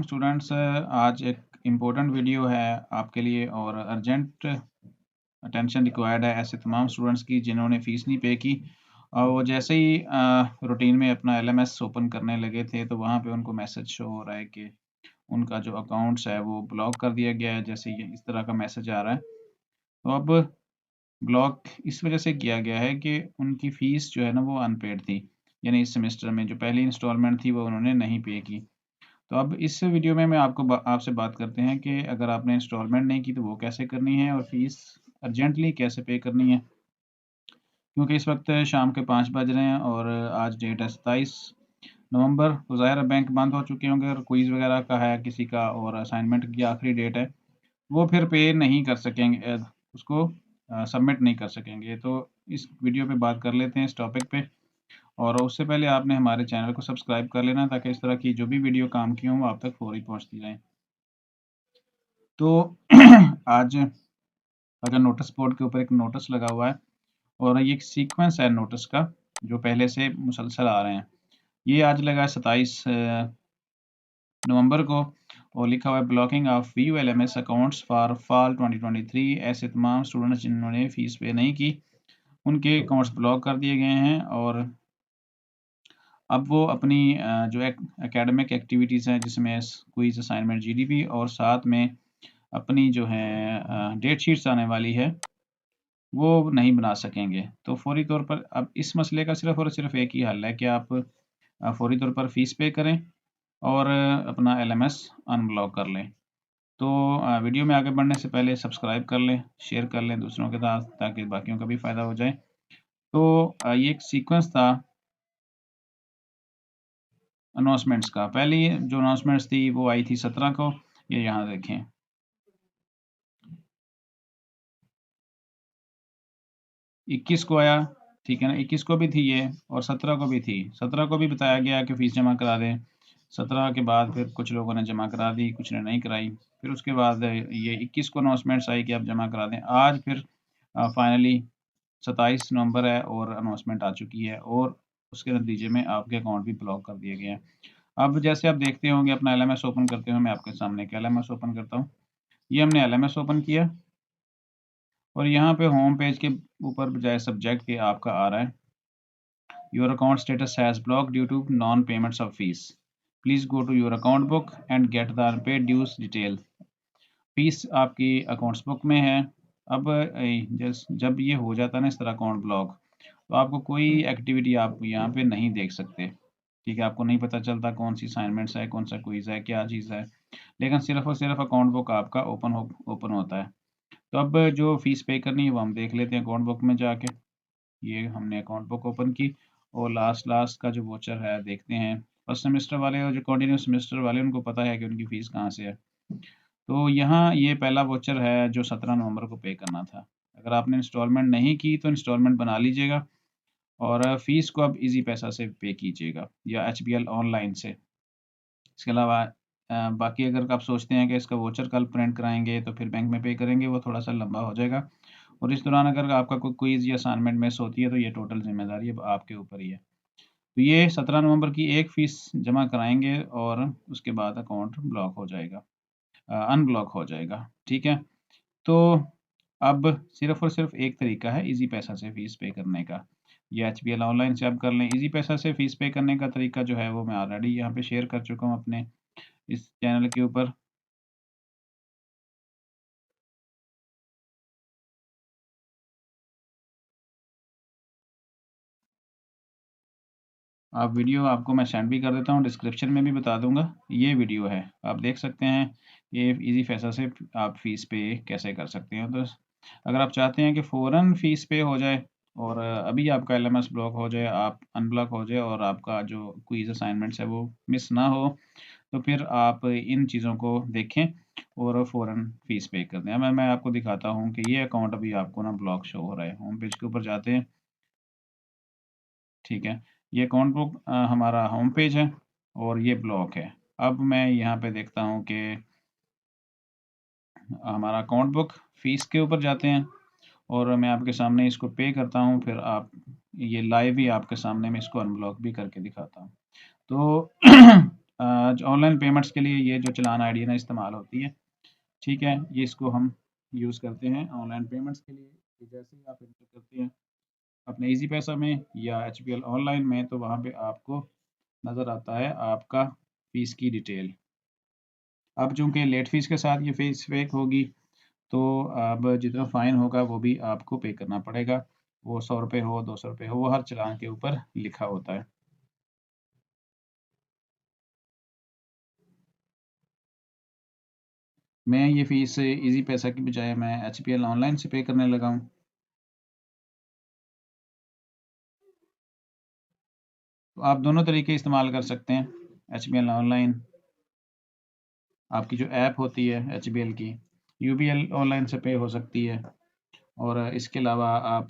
Students, आज एक important video है आपके लिए और अर्जेंट अटेंशन रिक्वायर्ड है ऐसे तमाम स्टूडेंट्स की जिन्होंने फ़ीस नहीं पे की। और वो जैसे ही रूटीन में अपना एलएमएस ओपन करने लगे थे तो वहाँ पे उनको मैसेज शो हो रहा है कि उनका जो अकाउंट्स है वो ब्लॉक कर दिया गया है। जैसे ये इस तरह का मैसेज आ रहा है। तो अब ब्लॉक इस वज़ह से किया गया है कि उनकी फ़ीस जो है ना वो अनपेड थी। यानी इस सेमेस्टर में जो पहली इंस्टॉलमेंट थी वो उन्होंने नहीं पे की। तो अब इस वीडियो में मैं आपसे बात करते हैं कि अगर आपने इंस्टॉलमेंट नहीं की तो वो कैसे करनी है और फीस अर्जेंटली कैसे पे करनी है। क्योंकि इस वक्त शाम के 5 बज रहे हैं और आज डेट है 27 नवंबर। तो ज़ाहिर है बैंक बंद हो चुके होंगे। अगर क्विज़ वगैरह का है किसी का और असाइनमेंट की आखिरी डेट है, वो फिर पे नहीं कर सकेंगे, उसको सबमिट नहीं कर सकेंगे। तो इस वीडियो पे बात कर लेते हैं इस टॉपिक पे। और उससे पहले आपने हमारे चैनल को सब्सक्राइब कर लेना ताकि इस तरह की जो भी वीडियो काम की हों वो आप तक फ़ौरी पहुँचती रहें। तो आज अगर नोटिस बोर्ड के ऊपर एक नोटिस लगा हुआ है और ये एक सीक्वेंस है नोटिस का जो पहले से मुसलसल आ रहे हैं। ये आज लगा है 27 नवंबर को और लिखा हुआ है blocking of VULMS accounts for fall 2023। ऐसे तमाम स्टूडेंट्स जिन्होंने फ़ीस पे नहीं की उनके अकाउंट्स ब्लॉक कर दिए गए हैं और अब वो अपनी जो एकेडमिक एक्टिविटीज़ हैं जिसमें क्विज़, असाइनमेंट, जीडीपी और साथ में अपनी जो है डेट शीट्स आने वाली है वो नहीं बना सकेंगे। तो फ़ौरी तौर पर अब इस मसले का सिर्फ़ और सिर्फ़ एक ही हल है कि आप फ़ौरी तौर पर फ़ीस पे करें और अपना एलएमएस अनब्लॉक कर लें। तो वीडियो में आगे बढ़ने से पहले सब्सक्राइब कर लें, शेयर कर लें दूसरों के साथ ताकि बाकियों का भी फ़ायदा हो जाए। तो ये एक सीक्वेंस था अनाउंसमेंट्स का। पहली जो अनाउंसमेंट्स थी वो आई थी 17 को, ये यहाँ देखें। 21 को आया, ठीक है ना, 21 को भी थी ये और 17 को भी थी। 17 को भी बताया गया कि फ़ीस जमा करा दें। 17 के बाद फिर कुछ लोगों ने जमा करा दी, कुछ ने नहीं कराई। फिर उसके बाद ये 21 को अनाउंसमेंट्स आई कि आप जमा करा दें। आज फिर फाइनली 27 नवंबर है और अनाउंसमेंट आ चुकी है और उसके नतीजे में आपके अकाउंट भी ब्लॉक कर दिए गए हैं। अब जैसे आप देखते होंगे अपना एलएमएस ओपन करते हुए, मैं आपके सामने एक एलएमएस ओपन करता हूँ। ये हमने एलएमएस ओपन किया और यहाँ पे होम पेज के ऊपर बजाय सब्जेक्ट के आपका आ रहा है your account status has block due to non payments of fees. Please go to your account book and get the unpaid dues detail. Fees आपकी अकाउंट्स बुक में है। अब जब ये हो जाता है ना इस तरह अकाउंट ब्लॉक, तो आपको कोई एक्टिविटी आप यहाँ पे नहीं देख सकते। ठीक है, आपको नहीं पता चलता कौन सी असाइनमेंट्स है, कौन सा क्विज़ है, क्या चीज़ है। लेकिन सिर्फ़ और सिर्फ़ अकाउंट बुक आपका ओपन होता है। तो अब जो फ़ीस पे करनी है वो हम देख लेते हैं अकाउंट बुक में जाके। ये हमने अकाउंट बुक ओपन की और लास्ट का जो वाउचर है देखते हैं। फर्स्ट सेमेस्टर वाले और जो कंटिन्यू सेमेस्टर वाले उनको पता है कि उनकी फ़ीस कहाँ से है। तो यहाँ ये पहला वाउचर है जो 17 नवंबर को पे करना था। अगर आपने इंस्टॉलमेंट नहीं की तो इंस्टॉलमेंट बना लीजिएगा और फ़ीस को अब ईज़ी पैसा से पे कीजिएगा या एचबीएल ऑनलाइन से। इसके अलावा बाकी अगर आप सोचते हैं कि इसका वाउचर कल प्रिंट कराएँगे तो फिर बैंक में पे करेंगे, वो थोड़ा-सा लंबा हो जाएगा। और इस दौरान अगर आपका कोई क्विज़ या असाइनमेंट मिस होती है तो ये टोटल ज़िम्मेदारी अब आपके ऊपर ही है। तो ये 17 नवंबर की एक फ़ीस जमा कराएँगे और उसके बाद अकाउंट ब्लॉक हो जाएगा, अनब्लॉक हो जाएगा, ठीक है? तो अब सिर्फ़ और सिर्फ़ एक तरीका है ईज़ी पैसा से फ़ीस पे करने का। ये एचबीएल ऑनलाइन से आप कर लें। ईज़ी पैसा से फ़ीस पे करने का तरीका जो है वो मैं ऑलरेडी यहाँ पे शेयर कर चुका हूँ अपने इस चैनल के ऊपर। आप वीडियो आपको मैं सेंड भी कर देता हूँ, डिस्क्रिप्शन में भी बता दूँगा। ये वीडियो है, आप देख सकते हैं, ये ईज़ी पैसा से आप फ़ीस पे कैसे कर सकते हैं। तो अगर आप चाहते हैं कि फ़ौरन फ़ीस पे हो जाए और अभी आपका एलएमएस ब्लॉक हो जाए, आप अनब्लॉक हो जाए और आपका जो क्विज़ असाइनमेंट्स है वो मिस ना हो, तो फिर आप इन चीज़ों को देखें और फ़ौरन फ़ीस पे कर दें। अब मैं आपको दिखाता हूँ कि ये अकाउंट अभी आपको ना ब्लॉक शो हो रहा है। होम पेज के ऊपर जाते हैं, ठीक है। ये अकाउंट बुक हमारा होम पेज है और ये ब्लॉक है। अब मैं यहाँ पे देखता हूँ कि हमारा अकाउंट बुक फ़ीस के ऊपर जाते हैं और मैं आपके सामने इसको पे करता हूँ, फिर आप ये लाइव ही आपके सामने मैं इसको अनब्लॉक भी करके दिखाता हूँ। तो ऑनलाइन पेमेंट्स के लिए ये जो चालान आईडी ना इस्तेमाल होती है, ठीक है। ये इसको हम यूज़ करते हैं ऑनलाइन पेमेंट्स के लिए। कि जैसे ही आप एंटर करते हैं अपने इजी पैसा में या एचबीएल ऑनलाइन में, तो वहाँ पे आपको नज़र आता है आपका फ़ीस की डिटेल। अब चूँकि लेट फ़ीस के साथ ये फ़ीस फेक होगी, तो अब जितना फ़ाइन होगा वो भी आपको पे करना पड़ेगा। वो ₹100 हो, ₹200 हो, वो हर चालान के ऊपर लिखा होता है। मैं ये फ़ीस ईज़ी पैसा की बजाय मैं एचबीएल ऑनलाइन से पे करने लगा हूँ। तो आप दोनों तरीके इस्तेमाल कर सकते हैं। एचबीएल ऑनलाइन आपकी जो ऐप होती है एचबीएल की, यूबीएल ऑनलाइन से पे हो सकती है, और इसके अलावा आप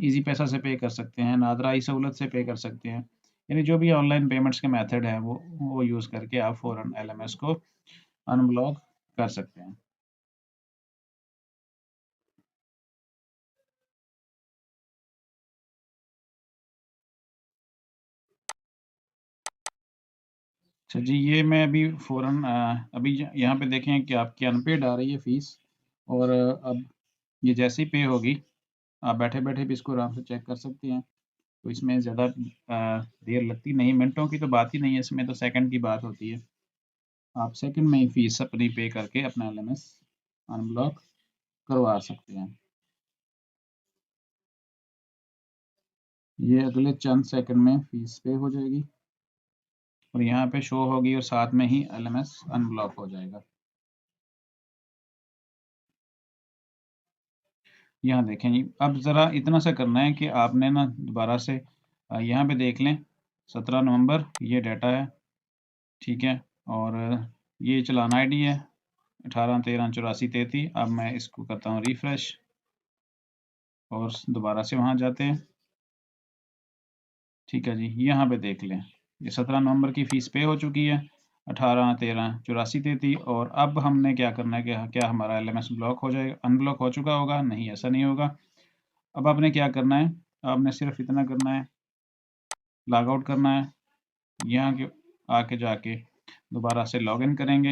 ईज़ी पैसा से पे कर सकते हैं, नादरा ई सहूलत से पे कर सकते हैं। यानी जो भी ऑनलाइन पेमेंट्स के मेथड हैं वो यूज़ करके आप फ़ौरन एलएमएस को अनब्लॉक कर सकते हैं। अच्छा जी, ये मैं अभी फ़ौरन अभी यहाँ पे देखें कि आपकी अनपेड आ रही है फ़ीस, और अब ये जैसे ही पे होगी, आप बैठे-बैठे भी इसको आराम से चेक कर सकते हैं। तो इसमें ज़्यादा देर लगती नहीं, मिनटों की तो बात ही नहीं है, इसमें तो सेकंड की बात होती है। आप सेकंड में ही फ़ीस अपनी पे करके अपना एलएमएस अनब्लॉक करवा सकते हैं। ये अगले चंद सेकंड में फ़ीस पे हो जाएगी और यहाँ पे शो होगी और साथ में ही एलएमएस अनब्लॉक हो जाएगा। यहाँ देखें जी, अब ज़रा इतना सा करना है कि आपने ना दोबारा से यहाँ पे देख लें, 17 नवंबर ये डाटा है, ठीक है? और ये चालान आईडी है 18138433। अब मैं इसको करता हूँ रिफ्रेश और दोबारा से वहाँ जाते हैं, ठीक है जी। यहाँ पे देख लें, ये 17 नवंबर की फ़ीस पे हो चुकी है 18138433। और अब हमने क्या करना है कि क्या हमारा एलएमएस ब्लॉक हो जाएगा, अनब्लॉक हो चुका होगा? नहीं, ऐसा नहीं होगा। अब आपने क्या करना है, आपने सिर्फ इतना करना है, लॉग आउट करना है, यहाँ के आके जाके दोबारा से लॉगिन करेंगे।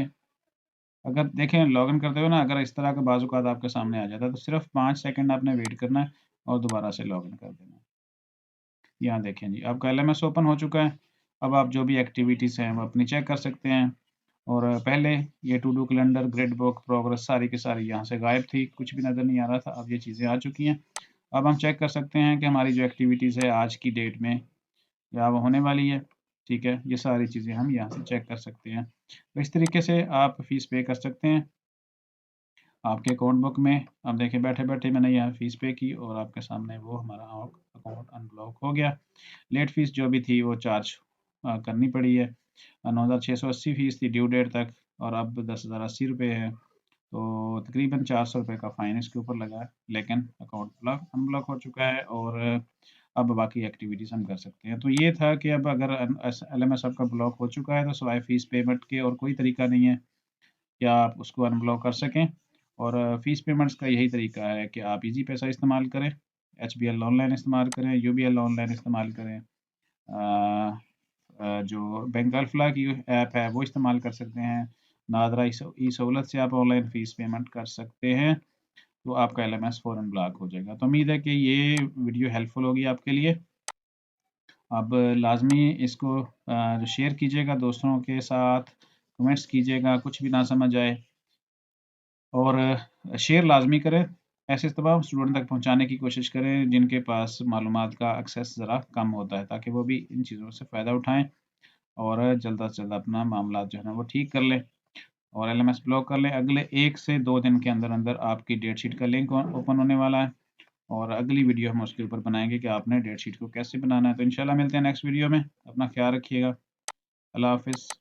अगर देखें लॉगिन करते हुए ना अगर इस तरह का बाज़-औक़ात आपके सामने आ जाता है, तो सिर्फ 5 सेकंड आपने वेट करना है और दोबारा से लॉगिन कर देना है। यहाँ देखें जी, आपका एलएमएस ओपन हो चुका है। अब आप जो भी एक्टिविटीज़ हैं वो अपनी चेक कर सकते हैं, और पहले ये to do calendar, grid book, progress सारी की सारी यहाँ से गायब थी, कुछ भी नज़र नहीं आ रहा था। अब ये चीज़ें आ चुकी हैं। अब हम चेक कर सकते हैं कि हमारी जो एक्टिविटीज़ है आज की डेट में या वो होने वाली है, ठीक है? ये सारी चीज़ें हम यहाँ से चेक कर सकते हैं। तो इस तरीके से आप फ़ीस पे कर सकते हैं। आपके अकाउंट बुक में अब देखिए बैठे-बैठे मैंने यहाँ फ़ीस पे की और आपके सामने वो हमारा अकाउंट अनब्लॉक हो गया। लेट फ़ीस जो भी थी वो चार्ज करनी पड़ी है। 9,680 फ़ीस थी ड्यू डेट तक, और अब 10,080 रुपए है। तो तकरीबन ₹400 का फ़ाइन इसके ऊपर लगा है। लेकिन अकाउंट अनब्लॉक हो चुका है और अब बाकी एक्टिविटीज़ हम कर सकते हैं। तो ये था कि अब अगर एलएमएस आपका ब्लॉक हो चुका है तो सिवाय फ़ीस पेमेंट के और कोई तरीका नहीं है कि आप उसको अनब्लॉक कर सकें। और फ़ीस पेमेंट्स का यही तरीका है कि आप ईज़ी पैसा इस्तेमाल करें, एचबीएल ऑनलाइन इस्तेमाल करें, यूबीएल ऑनलाइन इस्तेमाल करें, जो बैंक अल्फ़ला की ऐप है वो इस्तेमाल कर सकते हैं। नादरा ई सहूलत से आप ऑनलाइन फ़ीस पेमेंट कर सकते हैं, तो आपका एलएमएस फ़ौरन ब्लॉक हो जाएगा। तो उम्मीद है कि ये वीडियो हेल्पफुल होगी आपके लिए। अब लाज़मी इसको शेयर कीजिएगा दोस्तों के साथ, कमेंट्स कीजिएगा, कुछ भी ना समझ आए, और शेयर लाज़मी करें। ऐसे तमाम स्टूडेंट तक पहुँचाने की कोशिश करें जिनके पास मालूमात का एक्सेस ज़रा कम होता है, ताकि वो भी इन चीज़ों से फ़ायदा उठाएँ और जल्द से जल्द अपना मामला जो है ना वो ठीक कर लें और एलएमएस ब्लॉक कर लें। अगले 1 से 2 दिन के अंदर-अंदर आपकी डेट शीट का लिंक ओपन होने वाला है, और अगली वीडियो हम उसके ऊपर बनाएँगे कि आपने डेट शीट को कैसे बनाना है। तो इंशाल्लाह मिलते हैं नेक्स्ट वीडियो में। अपना ख़्याल रखिएगा। अल्लाह हाफ़िज़।